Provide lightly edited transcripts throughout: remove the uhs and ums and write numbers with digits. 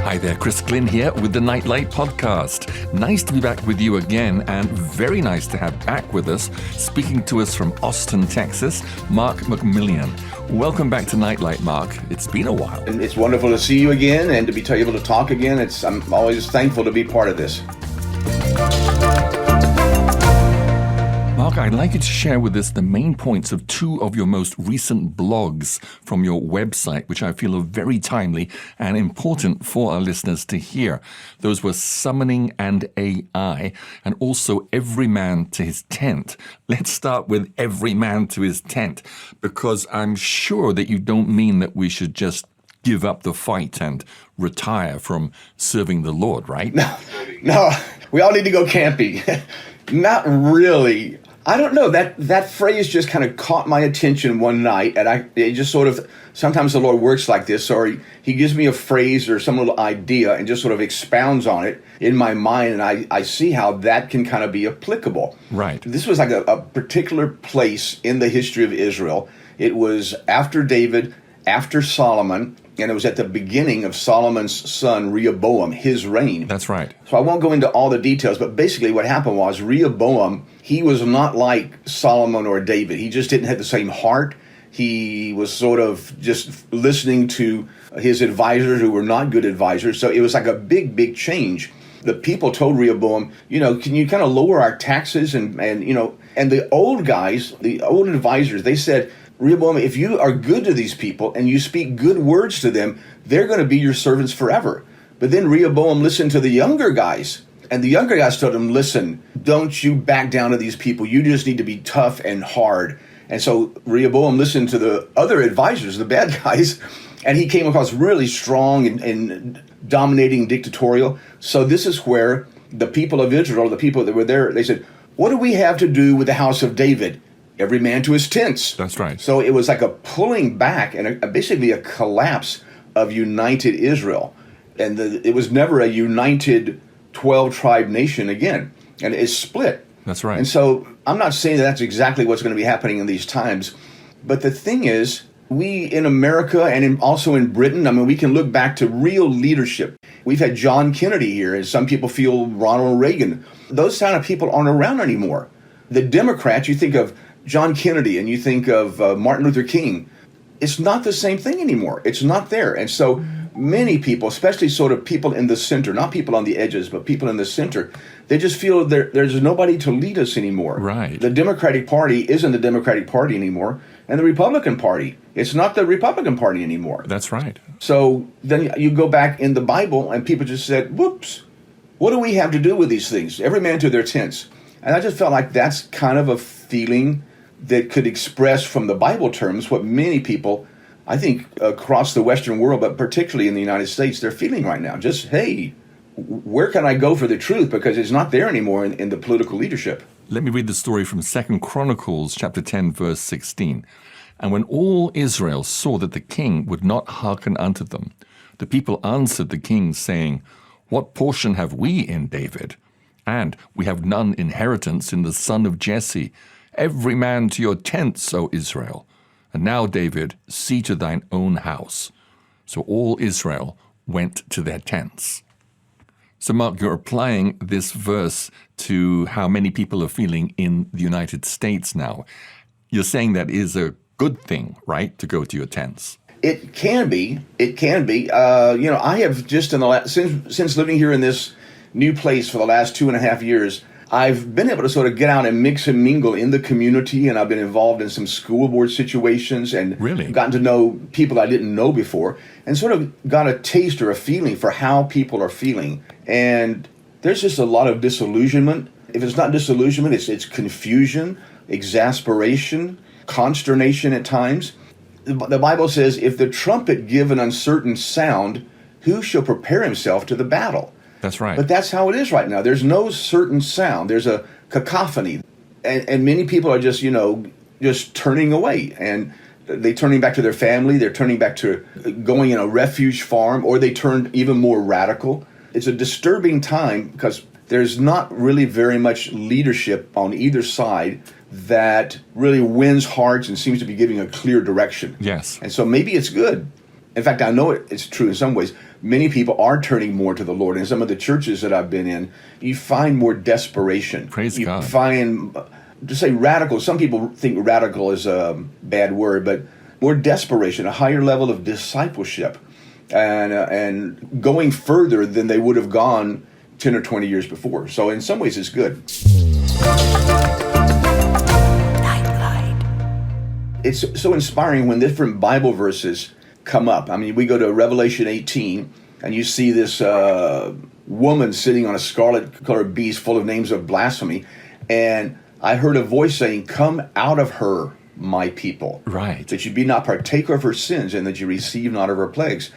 Hi there, Chris Glynn here with the Nightlight Podcast. Nice to be back with you again, and very nice to have back with us, speaking to us from Austin, Texas, Mark McMillion. Welcome back to Nightlight, Mark. It's been a while. And it's wonderful to see you again and to be able to talk again. I'm always thankful to be part of this. Mark, I'd like you to share with us the main points of two of your most recent blogs from your website, which I feel are very timely and important for our listeners to hear. Those were Summoning and AI, and also Every Man to His Tent. Let's start with Every Man to His Tent, because I'm sure that you don't mean that we should just give up the fight and retire from serving the Lord, right? No, we all need to go camping. Not really. I don't know, that phrase just kind of caught my attention one night, and it just sort of, sometimes the Lord works like this, or he gives me a phrase or some little idea and just sort of expounds on it in my mind, and I see how that can kind of be applicable. Right. This was like a particular place in the history of Israel. It was after David, after Solomon, and it was at the beginning of Solomon's son, Rehoboam, his reign. That's right. So I won't go into all the details, but basically what happened was Rehoboam, he was not like Solomon or David. He just didn't have the same heart. He was sort of just listening to his advisors who were not good advisors. So it was like a big, big change. The people told Rehoboam, can you kind of lower our taxes? And the old guys, the old advisors, they said, Rehoboam, if you are good to these people and you speak good words to them, they're going to be your servants forever. But then Rehoboam listened to the younger guys, and the younger guys told him, listen, don't you back down to these people. You just need to be tough and hard. And so Rehoboam listened to the other advisors, the bad guys, and he came across really strong and dominating, dictatorial. So this is where the people of Israel, the people that were there, they said, what do we have to do with the house of David? Every man to his tents. That's right. So it was like a pulling back and basically a collapse of united Israel. And it was never a united 12-tribe nation again. And it's split. That's right. And so I'm not saying that's exactly what's going to be happening in these times. But the thing is, we in America and also in Britain, we can look back to real leadership. We've had John Kennedy here, and some people feel Ronald Reagan. Those kind of people aren't around anymore. The Democrats, you think of John Kennedy and you think of Martin Luther King, it's not the same thing anymore. It's not there. And so many people, especially sort of people in the center, not people on the edges, but people in the center, they just feel there's nobody to lead us anymore. Right. The Democratic Party isn't the Democratic Party anymore. And the Republican Party, it's not the Republican Party anymore. That's right. So then you go back in the Bible and people just said, whoops, what do we have to do with these things? Every man to their tents. And I just felt like that's kind of a feeling that could express from the Bible terms what many people, I think, across the Western world, but particularly in the United States, they're feeling right now. Just, hey, where can I go for the truth? Because it's not there anymore in the political leadership. Let me read the story from 2 Chronicles chapter 10, verse 16. And when all Israel saw that the king would not hearken unto them, the people answered the king, saying, what portion have we in David? And we have none inheritance in the son of Jesse. Every man to your tents, O Israel. And now, David, see to thine own house. So all Israel went to their tents. So, Mark, you're applying this verse to how many people are feeling in the United States now. You're saying that is a good thing, right, to go to your tents? It can be. It can be. I have just since living here in this new place for the last 2.5 years, I've been able to sort of get out and mix and mingle in the community, and I've been involved in some school board situations and really gotten to know people I didn't know before and sort of got a taste or a feeling for how people are feeling. And there's just a lot of disillusionment. If it's not disillusionment, it's confusion, exasperation, consternation at times. The Bible says, if the trumpet give an uncertain sound, who shall prepare himself to the battle? That's right. But that's how it is right now. There's no certain sound. There's a cacophony. And many people are just, just turning away. And they're turning back to their family. They're turning back to going in a refuge farm, or they turned even more radical. It's a disturbing time because there's not really very much leadership on either side that really wins hearts and seems to be giving a clear direction. Yes. And so maybe it's good. In fact, I know it's true in some ways. Many people are turning more to the Lord. In some of the churches that I've been in, you find more desperation. Praise you God. find, to say radical, some people think radical is a bad word, but more desperation, a higher level of discipleship, and going further than they would have gone 10 or 20 years before. So in some ways, it's good. It's so inspiring when different Bible verses come up. I mean, we go to Revelation 18, and you see this woman sitting on a scarlet-colored beast full of names of blasphemy, and I heard a voice saying, "Come out of her, my people, Right. that you be not partaker of her sins, and that you receive not of her plagues."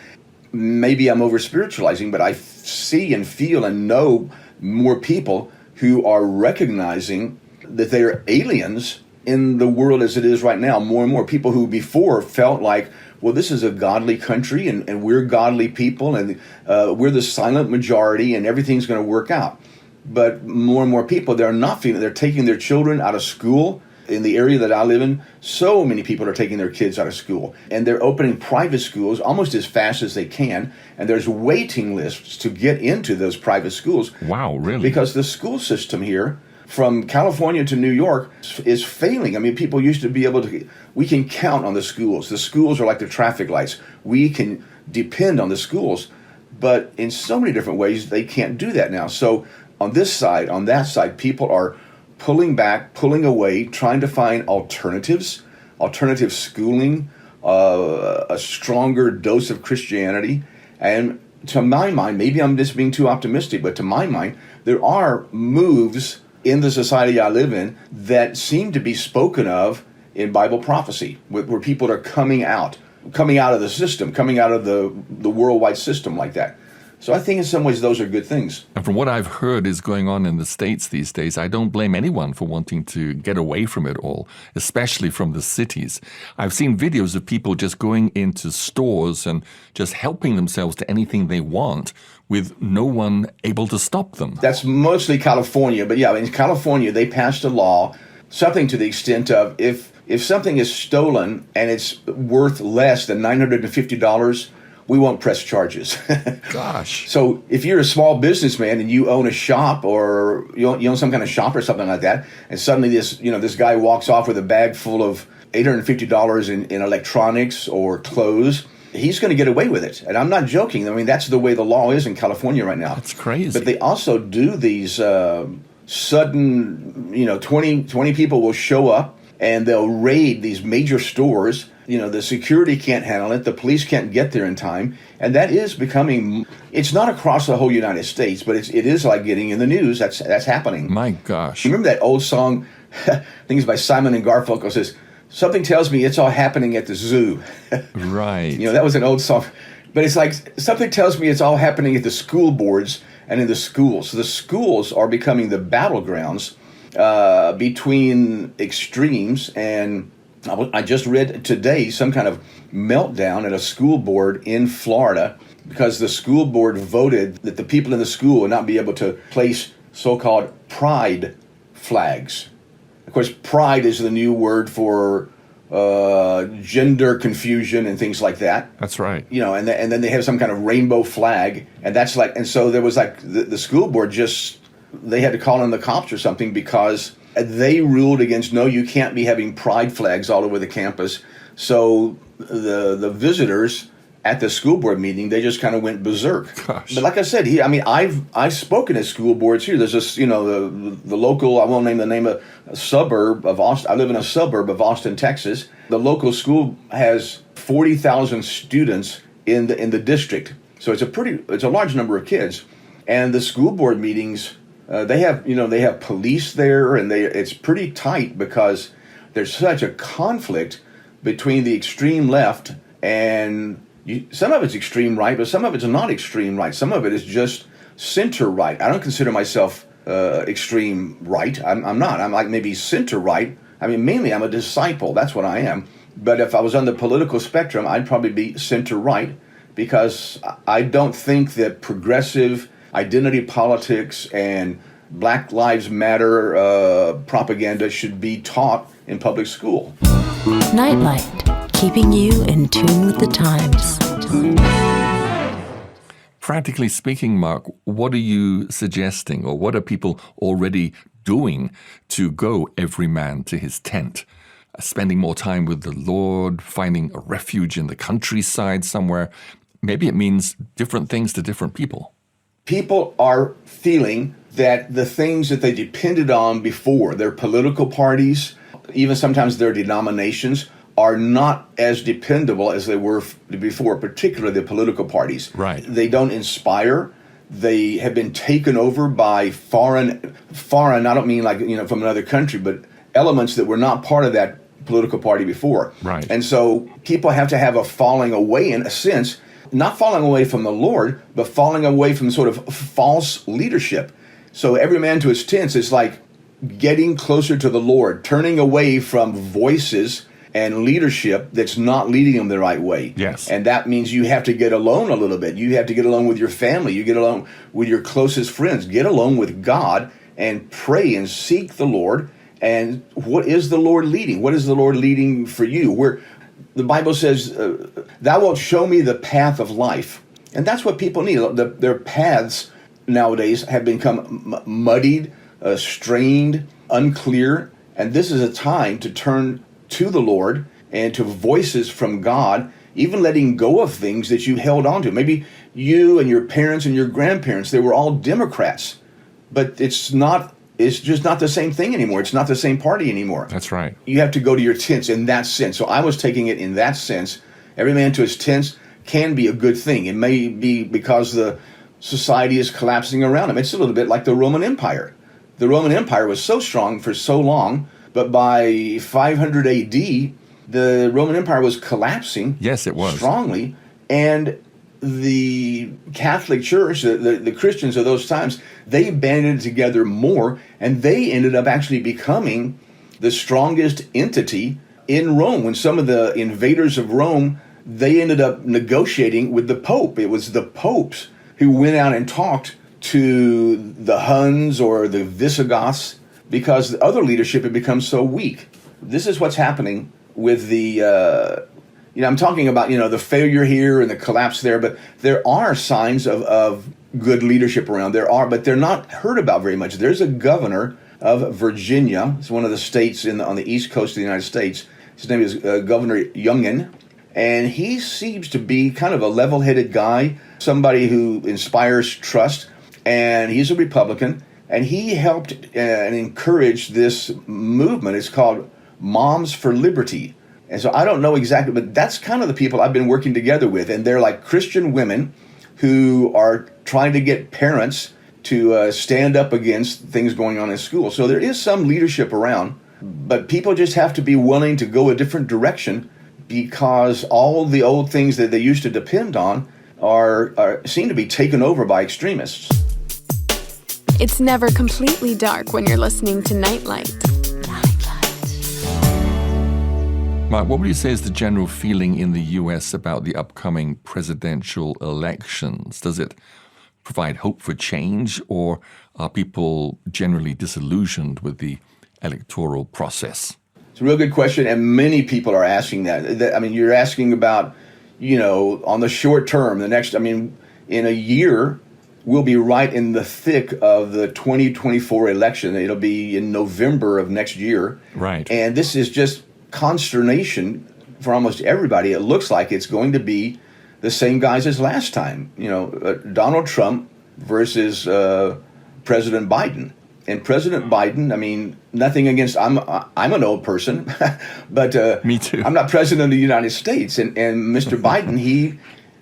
Maybe I'm over-spiritualizing, but I see and feel and know more people who are recognizing that they are aliens in the world as it is right now. More and more people who before felt like, well, this is a godly country, and we're godly people, and we're the silent majority, and everything's going to work out. But more and more people, they're not feeling, they're taking their children out of school. In the area that I live in, so many people are taking their kids out of school, and they're opening private schools almost as fast as they can, and there's waiting lists to get into those private schools. Wow, really? Because the school system here, from California to New York, is failing. I mean, people used to be able to, we can count on the schools. The schools are like the traffic lights. We can depend on the schools, but in so many different ways, they can't do that now. So on this side, on that side, people are pulling back, pulling away, trying to find alternatives, alternative schooling, a stronger dose of Christianity. And to my mind, maybe I'm just being too optimistic, but to my mind, there are moves in the society I live in that seem to be spoken of in Bible prophecy, where people are coming out of the system, coming out of the worldwide system like that. So I think in some ways those are good things. And from what I've heard is going on in the States these days, I don't blame anyone for wanting to get away from it all, especially from the cities. I've seen videos of people just going into stores and just helping themselves to anything they want with no one able to stop them. That's mostly California, but yeah, in California they passed a law, something to the extent of if something is stolen and it's worth less than $950, we won't press charges. Gosh. So if you're a small businessman and you own a shop or you own some kind of shop or something like that, and suddenly this guy walks off with a bag full of $850 in electronics or clothes, he's going to get away with it. And I'm not joking. I mean, that's the way the law is in California right now. That's crazy. But they also do these sudden, 20 people will show up and they'll raid these major stores. The security can't handle it. The police can't get there in time. And that is becoming, it's not across the whole United States, but it is like getting in the news. That's happening. My gosh. You remember that old song, I think it's by Simon and Garfunkel, says, "Something tells me it's all happening at the zoo." Right. That was an old song. But it's like, something tells me it's all happening at the school boards and in the schools. So the schools are becoming the battlegrounds between extremes. And I just read today some kind of meltdown at a school board in Florida because the school board voted that the people in the school would not be able to place so-called pride flags. Of course, pride is the new word for gender confusion and things like that. That's right. And then they have some kind of rainbow flag, and so there was the school board they had to call in the cops or something because they ruled against, no, you can't be having pride flags all over the campus. So the visitors at the school board meeting, they just kind of went berserk. Gosh. But like I said, I've spoken at school boards here. There's this, the local, I won't name the name of a suburb of Austin. I live in a suburb of Austin, Texas. The local school has 40,000 students in the district. So it's a large number of kids. And the school board meetings, they have police there, and it's pretty tight because there's such a conflict between the extreme left and some of it's extreme right, but some of it's not extreme right. Some of it is just center right. I don't consider myself extreme right. I'm not. I'm like maybe center right. I mean, mainly I'm a disciple. That's what I am. But if I was on the political spectrum, I'd probably be center right because I don't think that progressive identity politics and Black Lives Matter propaganda should be taught in public school. Nightlight, keeping you in tune with the times. Practically speaking, Mark, what are you suggesting, or what are people already doing to go every man to his tent? Spending more time with the Lord, finding a refuge in the countryside somewhere. Maybe it means different things to different people. People are feeling that the things that they depended on before, their political parties, even sometimes their denominations, are not as dependable as they were before, particularly the political parties. Right. They don't inspire. They have been taken over by foreign, I don't mean like, from another country, but elements that were not part of that political party before. Right. And so people have to have a falling away, in a sense, not falling away from the Lord, but falling away from sort of false leadership. So every man to his tents is like getting closer to the Lord, turning away from voices and leadership that's not leading them the right way. Yes. And that means you have to get alone a little bit. You have to get alone with your family. You get alone with your closest friends. Get alone with God and pray and seek the Lord. And what is the Lord leading? What is the Lord leading for you? The Bible says, thou wilt show me the path of life. And that's what people need. Their paths nowadays have become muddied, strained, unclear. And this is a time to turn to the Lord and to voices from God, even letting go of things that you held on to. Maybe you and your parents and your grandparents, they were all Democrats, but it's just not the same thing anymore. It's not the same party anymore. That's right. You have to go to your tents in that sense. So I was taking it in that sense. Every man to his tents can be a good thing. It may be because the society is collapsing around him. It's a little bit like the Roman Empire. The Roman Empire was so strong for so long, but by 500 AD, the Roman Empire was collapsing. Yes, it was. Strongly. And the Catholic Church, the Christians of those times, they banded together more, and they ended up actually becoming the strongest entity in Rome. When some of the invaders of Rome, they ended up negotiating with the Pope. It was the popes who went out and talked to the Huns or the Visigoths, because the other leadership had become so weak. This is what's happening with the, I'm talking about, the failure here and the collapse there, but there are signs of good leadership around. There are, but they're not heard about very much. There's a governor of Virginia. It's one of the states on the east coast of the United States. His name is Governor Youngkin, and he seems to be kind of a level-headed guy, somebody who inspires trust, and he's a Republican. And he helped and encouraged this movement. It's called Moms for Liberty. And so I don't know exactly, but that's kind of the people I've been working together with. And they're like Christian women who are trying to get parents to stand up against things going on in school. So there is some leadership around, but people just have to be willing to go a different direction, because all the old things that they used to depend on seem to be taken over by extremists. It's never completely dark when you're listening to Nightlight. Mark, what would you say is the general feeling in the U.S. about the upcoming presidential elections? Does it provide hope for change, or are people generally disillusioned with the electoral process? It's a real good question, and many people are asking that. I mean, you're asking about, on the short term, in a year, we'll be right in the thick of the 2024 election. It'll be in November of next year. Right. And this is just consternation for almost everybody. It looks like it's going to be the same guys as last time. Donald Trump versus President Biden. And President Biden, nothing against, I'm an old person, but me too. I'm not president of the United States. And Mr. Biden,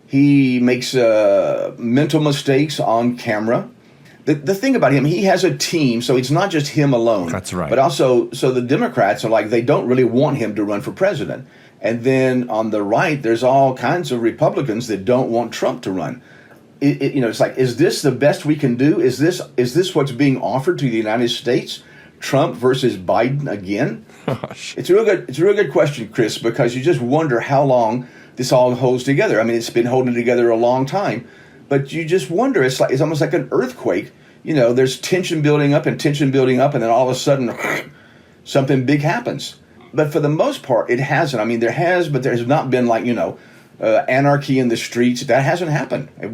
he makes mental mistakes on camera. The thing about him, he has a team, so it's not just him alone. That's right. But also, so the Democrats are like, they don't really want him to run for president. And then on the right, there's all kinds of Republicans that don't want Trump to run. It's like, is this the best we can do? Is this what's being offered to the United States? Trump versus Biden again? Gosh. It's a real good question, Chris, because you just wonder how long this all holds together. It's been holding together a long time, but you just wonder. It's almost like an earthquake. There's tension building up, and then all of a sudden, something big happens. But for the most part, it hasn't. There has, but there's not been anarchy in the streets. That hasn't happened. And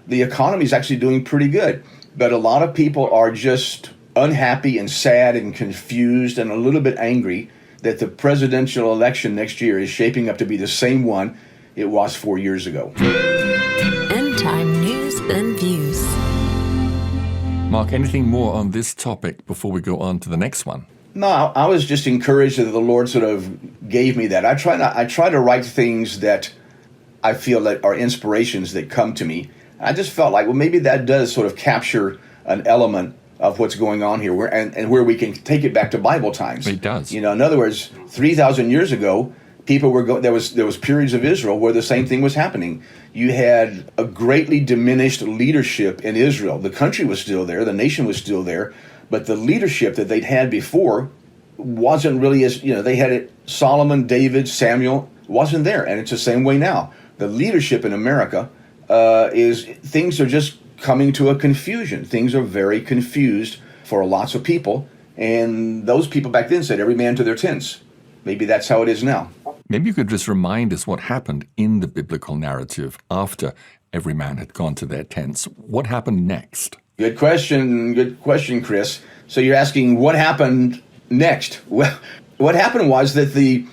the economy is actually doing pretty good. But a lot of people are just unhappy and sad and confused and a little bit angry that the presidential election next year is shaping up to be the same one it was 4 years ago. Endtime news and views. Mark, anything more on this topic before we go on to the next one? No, I was just encouraged that the Lord sort of gave me that. I try to write things that I feel that are inspirations that come to me. I just felt like, well, maybe that does sort of capture an element of what's going on here, and where we can take it back to Bible times. It does. In other words, 3,000 years ago, people were there was periods of Israel where the same thing was happening. You had a greatly diminished leadership in Israel. The country was still there, the nation was still there, but the leadership that they'd had before wasn't really as, they had it, Solomon, David, Samuel, wasn't there. And it's the same way now. The leadership in America things are just coming to a confusion. Things are very confused for lots of people. And those people back then said, every man to their tents. Maybe that's how it is now. Maybe you could just remind us what happened in the biblical narrative after every man had gone to their tents. What happened next? Good question, Chris. So you're asking what happened next? Well, what happened was that the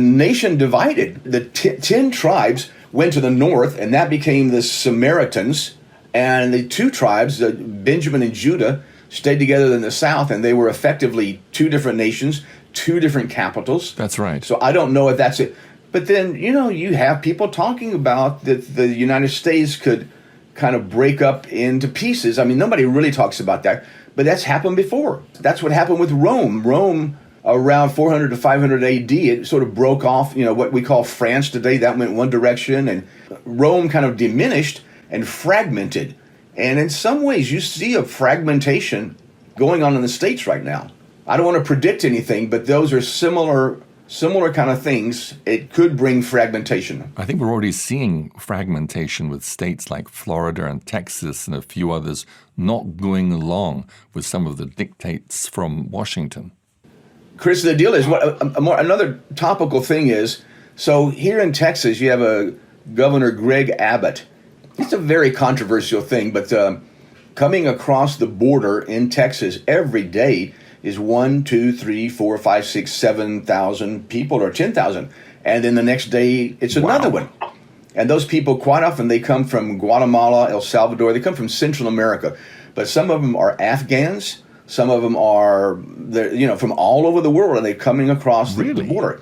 nation divided. The 10 tribes went to the north, and that became the Samaritans. And the 2 tribes, Benjamin and Judah, stayed together in the south, and they were effectively 2 different nations, 2 different capitals. That's right. So I don't know if that's it. But then, you have people talking about that the United States could kind of break up into pieces. I mean, nobody really talks about that, but that's happened before. That's what happened with Rome. Rome, around 400 to 500 AD, it sort of broke off, what we call France today. That went one direction, and Rome kind of diminished and fragmented. And in some ways, you see a fragmentation going on in the States right now. I don't want to predict anything, but those are similar kind of things. It could bring fragmentation. I think we're already seeing fragmentation with states like Florida and Texas and a few others not going along with some of the dictates from Washington. Chris, the deal is, another topical thing is, so here in Texas, you have a Governor Greg Abbott. It's a very controversial thing, but coming across the border in Texas every day is 1, 2, 3, 4, 5, 6, 7,000 people, or 10,000. And then the next day, it's another one. And those people, quite often, they come from Guatemala, El Salvador. They come from Central America. But some of them are Afghans. Some of them are, from all over the world, and they're coming across the border.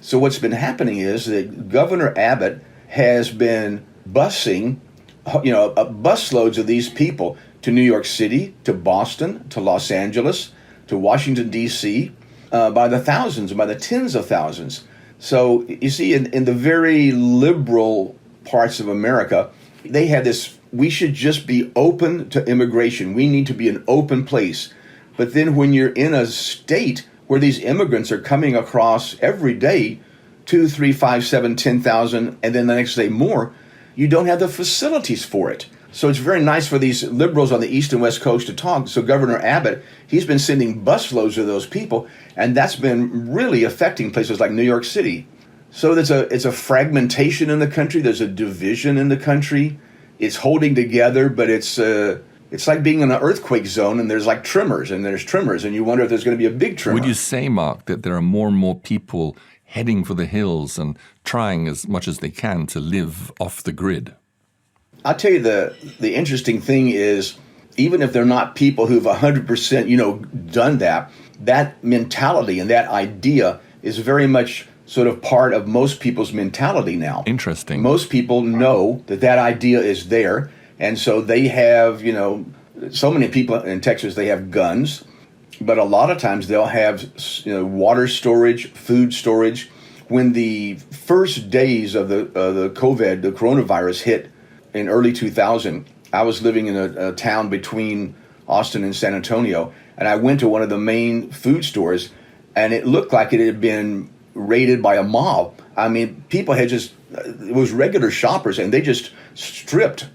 So what's been happening is that Governor Abbott has been busing, busloads of these people to New York City, to Boston, to Los Angeles, to Washington, D.C., by the thousands, by the tens of thousands. So you see, in the very liberal parts of America, they had this, we should just be open to immigration. We need to be an open place. But then when you're in a state where these immigrants are coming across every day, 2, 3, 5, 7, 10,000, and then the next day more, you don't have the facilities for it. So it's very nice for these liberals on the East and West Coast to talk. So Governor Abbott, he's been sending busloads of those people, and that's been really affecting places like New York City. So it's a fragmentation in the country. There's a division in the country. It's holding together, but it's like being in an earthquake zone, and there's like tremors, and you wonder if there's going to be a big tremor. Would you say, Mark, that there are more and more people heading for the hills and trying as much as they can to live off the grid? I'll tell you the interesting thing is, even if they're not people who've 100%, done that mentality and that idea is very much sort of part of most people's mentality now. Interesting. Most people know that idea is there, and so they have, so many people in Texas, they have guns, but a lot of times they'll have, water storage, food storage. When the first days of the coronavirus hit, in early 2000, I was living in a town between Austin and San Antonio, and I went to one of the main food stores, and it looked like it had been raided by a mob. I mean, people had it was regular shoppers, and they just stripped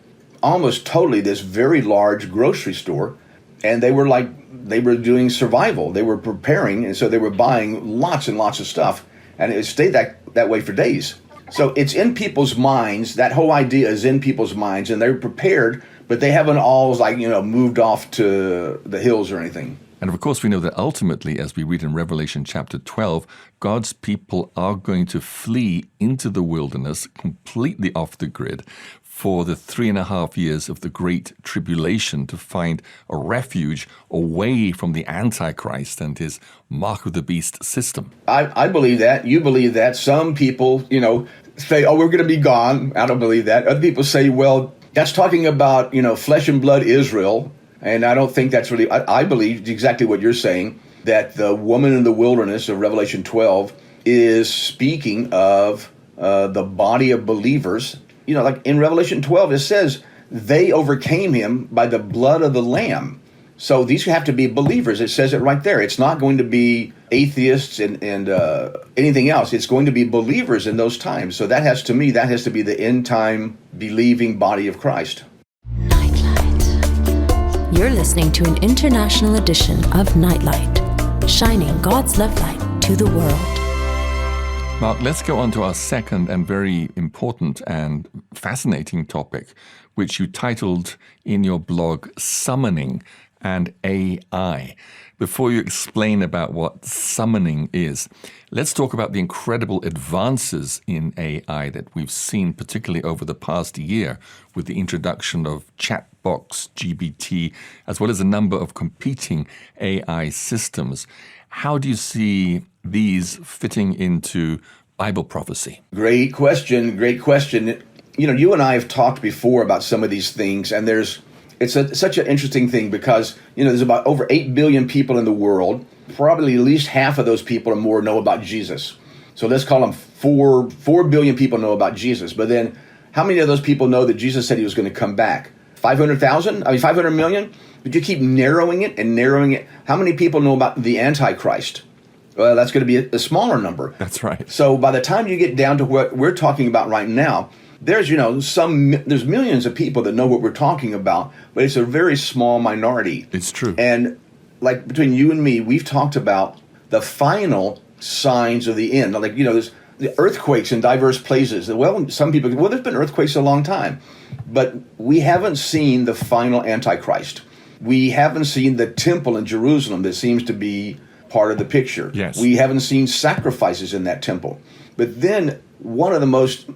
almost totally this very large grocery store, and they were doing survival. They were preparing, and so they were buying lots and lots of stuff, and it stayed that way for days. So it's in people's minds. That whole idea is in people's minds, and they're prepared, but they haven't all moved off to the hills or anything. And of course, we know that ultimately, as we read in Revelation chapter 12, God's people are going to flee into the wilderness, completely off the grid, for the 3.5 years of the Great Tribulation, to find a refuge away from the Antichrist and his mark of the beast system. I believe that. You believe that. Some people, say, oh, we're going to be gone. I don't believe that. Other people say, well, that's talking about, flesh and blood Israel. And I don't think that's really, I believe exactly what you're saying, that the woman in the wilderness of Revelation 12 is speaking of the body of believers. Like in Revelation 12, it says they overcame him by the blood of the Lamb. So these have to be believers. It says it right there. It's not going to be atheists and anything else. It's going to be believers in those times. So that has to be the end time believing body of Christ. You're listening to an international edition of Nightlight, shining God's love light to the world. Mark, let's go on to our second and very important and fascinating topic, which you titled in your blog, Summoning and AI. Before you explain about what summoning is, let's talk about the incredible advances in AI that we've seen, particularly over the past year, with the introduction of chatbox, GBT, as well as a number of competing AI systems. How do you see these fitting into Bible prophecy? Great question. You and I have talked before about some of these things, and it's such an interesting thing because, there's about over 8 billion people in the world. Probably at least half of those people or more know about Jesus. So let's call them 4 billion people know about Jesus. But then how many of those people know that Jesus said he was going to come back? 500,000? 500 million? But you keep narrowing it. How many people know about the Antichrist? Well, that's going to be a smaller number. That's right. So by the time you get down to what we're talking about right now, there's millions of people that know what we're talking about, but it's a very small minority. It's true. And like between you and me, we've talked about the final signs of the end. Like, there's the earthquakes in diverse places. Well, some people, there's been earthquakes a long time, but we haven't seen the final Antichrist. We haven't seen the temple in Jerusalem that seems to be part of the picture. Yes. We haven't seen sacrifices in that temple. But then one of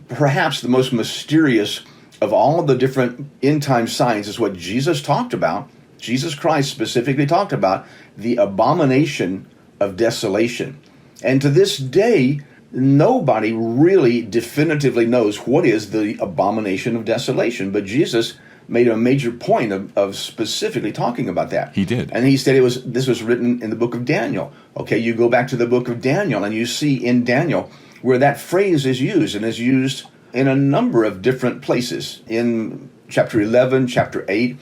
perhaps the most mysterious of all of the different end time signs is what Jesus talked about. Jesus Christ specifically talked about the abomination of desolation. And to this day, nobody really definitively knows what is the abomination of desolation. But Jesus made a major point of specifically talking about that. He did. And he said this was written in the book of Daniel. Okay, you go back to the book of Daniel and you see in Daniel where that phrase is used, and is used in a number of different places, in chapter 11, chapter 8.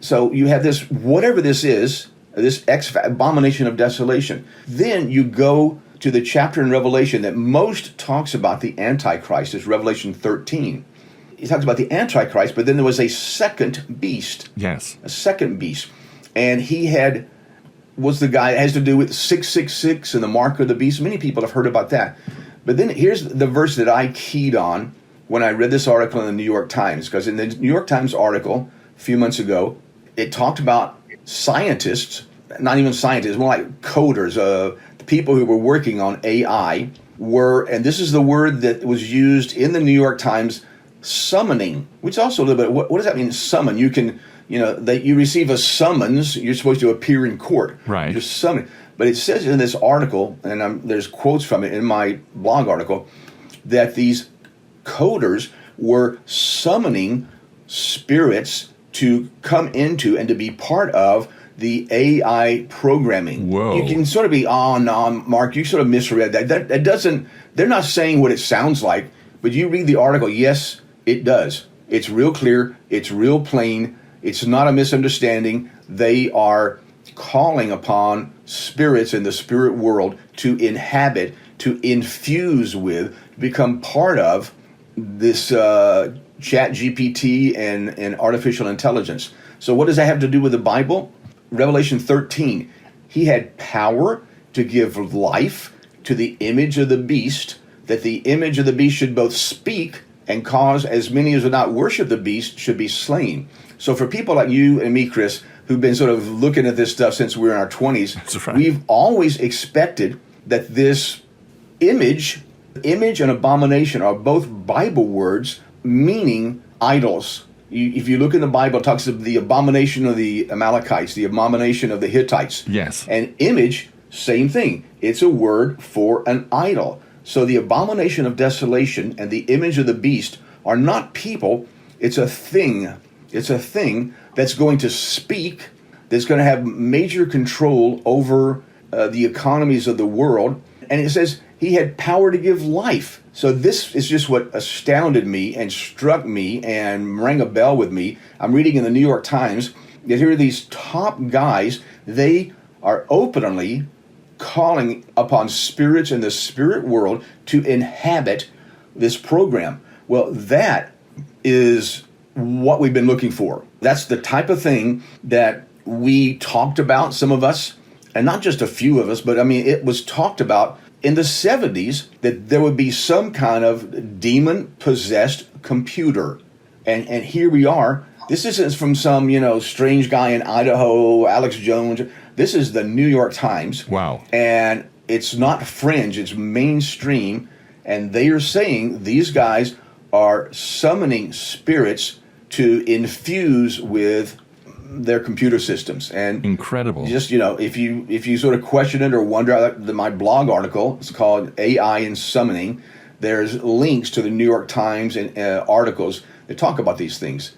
So you have this, whatever this is, this abomination of desolation. Then you go to the chapter in Revelation that most talks about the Antichrist, is Revelation 13. He talks about the Antichrist, but then there was a second beast. Yes. A second beast. And he was the guy that has to do with 666 and the mark of the beast. Many people have heard about that. But then here's the verse that I keyed on when I read this article in the New York Times, because in the New York Times article a few months ago, it talked about scientists, not even scientists, more like coders, the people who were working on AI and this is the word that was used in the New York Times, summoning, which also a little bit, what does that mean, summon? You can, that you receive a summons, you're supposed to appear in court. Right. You're summoned. But it says in this article, and there's quotes from it in my blog article, that these coders were summoning spirits to come into and to be part of the AI programming. Whoa. You can sort of be, oh, no, Mark, you sort of misread that. That doesn't, they're not saying what it sounds like, but you read the article, yes, it does. It's real clear. It's real plain. It's not a misunderstanding. They are calling upon spirits in the spirit world to inhabit, to infuse with, become part of this chat GPT and artificial intelligence. So what does that have to do with the Bible? Revelation 13, he had power to give life to the image of the beast that the image of the beast should both speak and cause as many as would not worship the beast should be slain. So for people like you and me, Chris, who've been sort of looking at this stuff since we were in our 20s, That's right. we've always expected that this image and abomination are both Bible words meaning idols. If you look in the Bible, it talks of the abomination of the Amalekites, the abomination of the Hittites. Yes. And image, same thing. It's a word for an idol. So the abomination of desolation and the image of the beast are not people. It's a thing. It's a thing that's going to speak, that's going to have major control over the economies of the world. And it says he had power to give life. So this is just what astounded me and struck me and rang a bell with me. I'm reading in the New York Times that here are these top guys. They are openly calling upon spirits in the spirit world to inhabit this program. Well, that is what we've been looking for. That's the type of thing that we talked about, some of us, and not just a few of us, but I mean, it was talked about in the 70s that there would be some kind of demon-possessed computer. And here we are. This isn't from some, strange guy in Idaho, Alex Jones. This is the New York Times. Wow. And it's not fringe, it's mainstream. And they are saying these guys are summoning spirits to infuse with their computer systems. And incredible. Just, if you sort of question it or wonder, my blog article, it's called AI and Summoning. There's links to the New York Times and articles that talk about these things.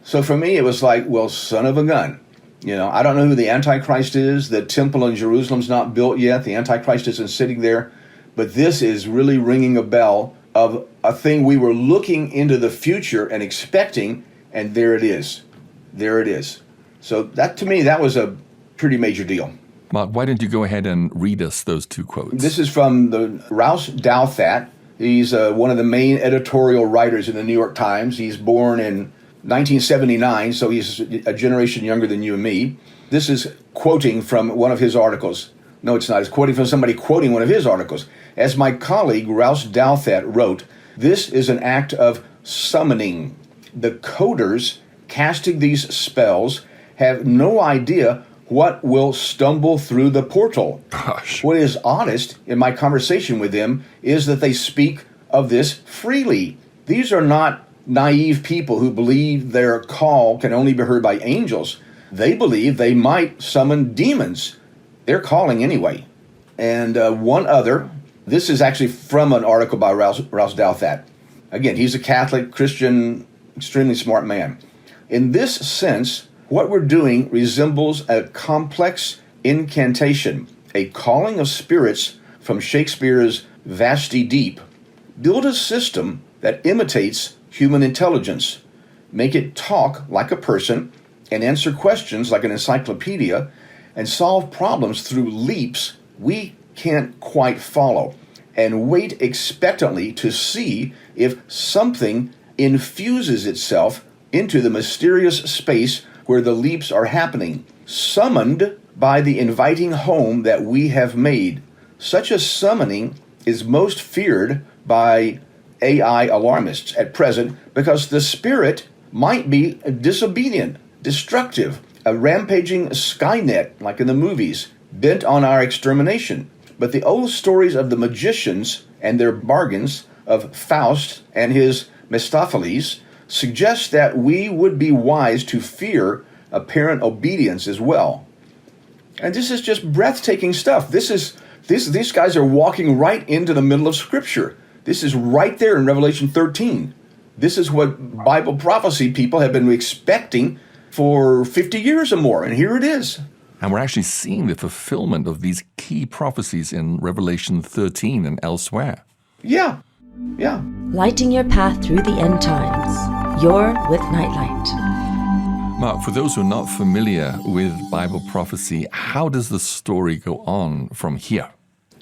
So for me, it was like, well, son of a gun. I don't know who the Antichrist is. The temple in Jerusalem's not built yet. The Antichrist isn't sitting there. But this is really ringing a bell of a thing we were looking into the future and expecting, and there it is. There it is. So that, to me, that was a pretty major deal. Mark, why don't you go ahead and read us those two quotes? This is from the Rouse Douthat. He's one of the main editorial writers in the New York Times. He's born in 1979, so he's a generation younger than you and me. This is quoting from one of his articles. No, it's not. It's quoting from somebody quoting one of his articles. As my colleague Rouse Douthat wrote, this is an act of summoning. The coders casting these spells have no idea what will stumble through the portal. Gosh. What is oddest in my conversation with them is that they speak of this freely. These are not naive people who believe their call can only be heard by angels. They believe they might summon demons. They're calling anyway. And one other, this is actually from an article by Rouse Douthat. Again, he's a Catholic, Christian, extremely smart man. In this sense, what we're doing resembles a complex incantation, a calling of spirits from Shakespeare's vasty deep. Build a system that imitates human intelligence. Make it talk like a person and answer questions like an encyclopedia and solve problems through leaps we can't quite follow. And wait expectantly to see if something infuses itself into the mysterious space where the leaps are happening, summoned by the inviting home that we have made. Such a summoning is most feared by AI alarmists at present because the spirit might be disobedient, destructive, a rampaging Skynet like in the movies, bent on our extermination. But the old stories of the magicians and their bargains of Faust and his Mephistopheles suggest that we would be wise to fear apparent obedience as well. And this is just breathtaking stuff. These guys are walking right into the middle of Scripture. This is right there in Revelation 13. This is what Bible prophecy people have been expecting for 50 years or more, and here it is. And we're actually seeing the fulfillment of these key prophecies in Revelation 13 and elsewhere. Yeah. Lighting your path through the end times. You're with Nightlight. Mark, for those who are not familiar with Bible prophecy, how does the story go on from here?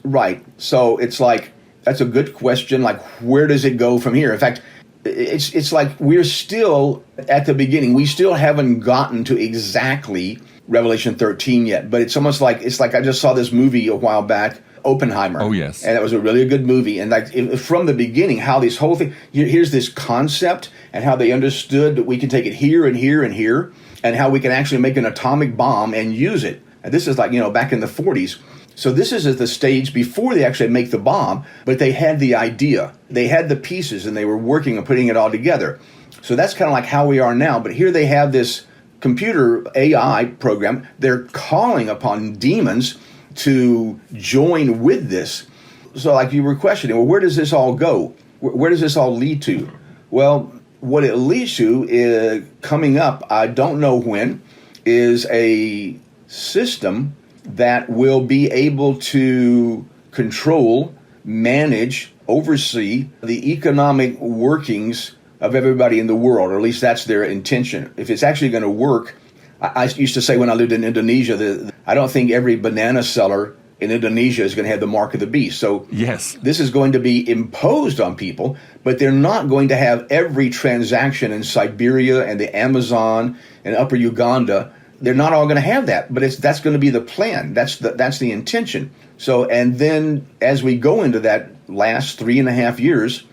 Right. So it's like, that's a good question. Like, where does it go from here? In fact, it's like we're still at the beginning. We still haven't gotten to exactly Revelation 13 yet, but it's almost like, I just saw this movie a while back, Oppenheimer. Oh, yes. And that was a really good movie. And from the beginning, how this whole thing, here's this concept and how they understood that we can take it here and here and here, and how we can actually make an atomic bomb and use it. And this is like, back in the 40s. So this is at the stage before they actually make the bomb, but they had the idea. They had the pieces, and they were working on putting it all together. So that's kind of like how we are now. But here they have this computer AI program. They're calling upon demons to join with this. So like you were questioning, well, where does this all go? Where does this all lead to? Well, what it leads to is coming up, I don't know when, is a system that will be able to control, manage, oversee the economic workings of everybody in the world, or at least that's their intention. If it's actually going to work, I used to say when I lived in Indonesia that I don't think every banana seller in Indonesia is going to have the mark of the beast. So yes, this is going to be imposed on people, but they're not going to have every transaction in Siberia and the Amazon and Upper Uganda. They're not all going to have that, but that's going to be the plan. That's the intention. So, and then as we go into that last 3.5 years,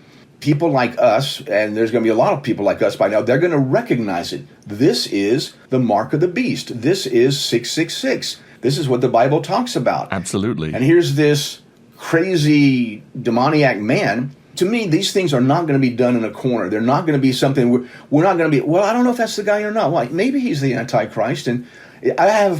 people like us, and there's going to be a lot of people like us by now, they're going to recognize it. This is the mark of the beast. This is 666. This is what the Bible talks about. Absolutely. And here's this crazy demoniac man. To me, these things are not going to be done in a corner. They're not going to be something we're not going to be, well, I don't know if that's the guy or not. Well, maybe he's the Antichrist. And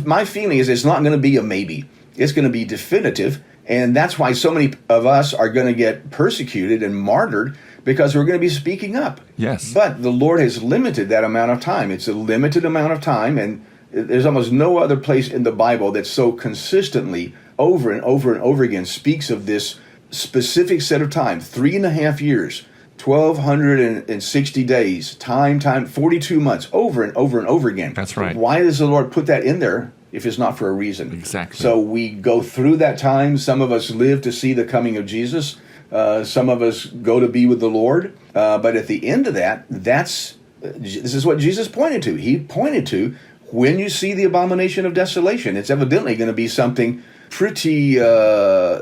my feeling is it's not going to be a maybe. It's going to be definitive. And that's why so many of us are going to get persecuted and martyred, because we're going to be speaking up. Yes. But the Lord has limited that amount of time. It's a limited amount of time, and there's almost no other place in the Bible that so consistently, over and over and over again, speaks of this specific set of time, 3.5 years, 1,260 days, time, 42 months, over and over and over again. That's right. Why does the Lord put that in there if it's not for a reason? Exactly. So we go through that time. Some of us live to see the coming of Jesus. Some of us go to be with the Lord. But at the end of that, this is what Jesus pointed to. He pointed to, when you see the abomination of desolation, it's evidently going to be something pretty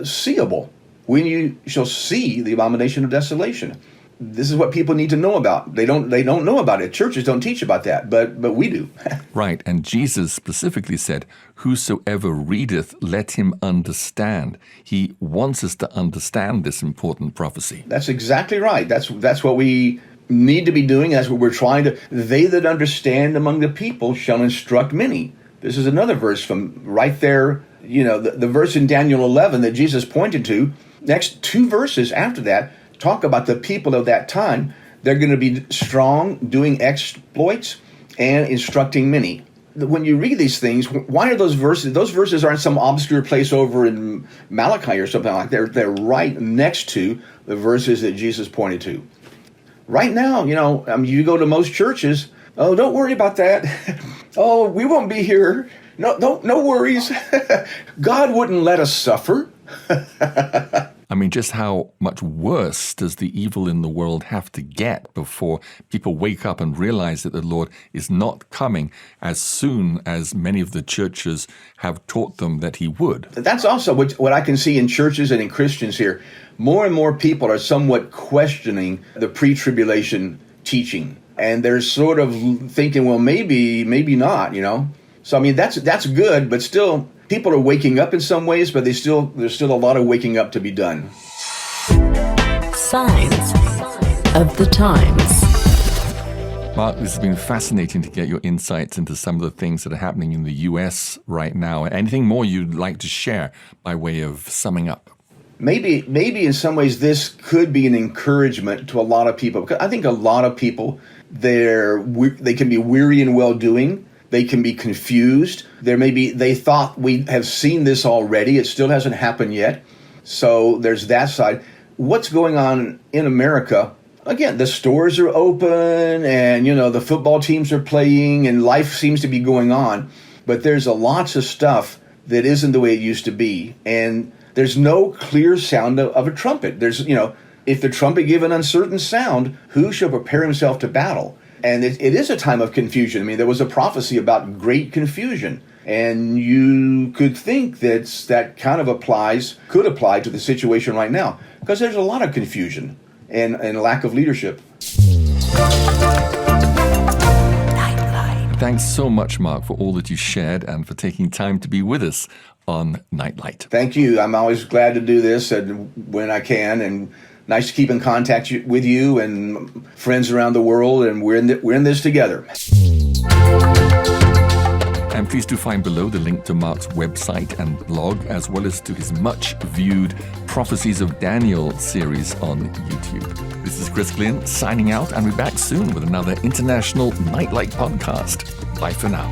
seeable. When you shall see the abomination of desolation. This is what people need to know about. They don't know about it. Churches don't teach about that, but we do. Right, and Jesus specifically said, whosoever readeth, let him understand. He wants us to understand this important prophecy. That's exactly right. That's what we need to be doing. That's what we're trying to. They that understand among the people shall instruct many. This is another verse from right there, the verse in Daniel 11 that Jesus pointed to. Next 2 verses after that talk about the people of that time. They're going to be strong, doing exploits, and instructing many. When you read these things, why are those verses? Those verses aren't some obscure place over in Malachi or something like that. They're right next to the verses that Jesus pointed to. Right now, you go to most churches. Oh, don't worry about that. Oh, we won't be here. No worries. God wouldn't let us suffer. I mean, just how much worse does the evil in the world have to get before people wake up and realize that the Lord is not coming as soon as many of the churches have taught them that he would? That's also what I can see in churches and in Christians here. More and more people are somewhat questioning the pre-tribulation teaching. And they're sort of thinking, well, maybe not, So, I mean, that's good, but still, people are waking up in some ways, but there's still a lot of waking up to be done. Signs of the times. Mark, this has been fascinating to get your insights into some of the things that are happening in the U.S. right now. Anything more you'd like to share by way of summing up? Maybe in some ways this could be an encouragement to a lot of people. Because I think a lot of people, they can be weary in well-doing. They can be confused. They thought we have seen this already. It still hasn't happened yet. So there's that side. What's going on in America? Again, the stores are open and, the football teams are playing and life seems to be going on. But there's lots of stuff that isn't the way it used to be. And there's no clear sound of a trumpet. There's, if the trumpet give an uncertain sound, who shall prepare himself to battle? And it is a time of confusion. I mean, there was a prophecy about great confusion. And you could think that kind of could apply to the situation right now, because there's a lot of confusion and lack of leadership. Thanks so much, Mark, for all that you shared and for taking time to be with us on Nightlight. Thank you. I'm always glad to do this and when I can, and nice to keep in contact with you and friends around the world, and we're in this together. And please do find below the link to Mark's website and blog, as well as to his much-viewed Prophecies of Daniel series on YouTube. This is Chris Glynn signing out, and we'll be back soon with another International Nightlight podcast. Bye for now.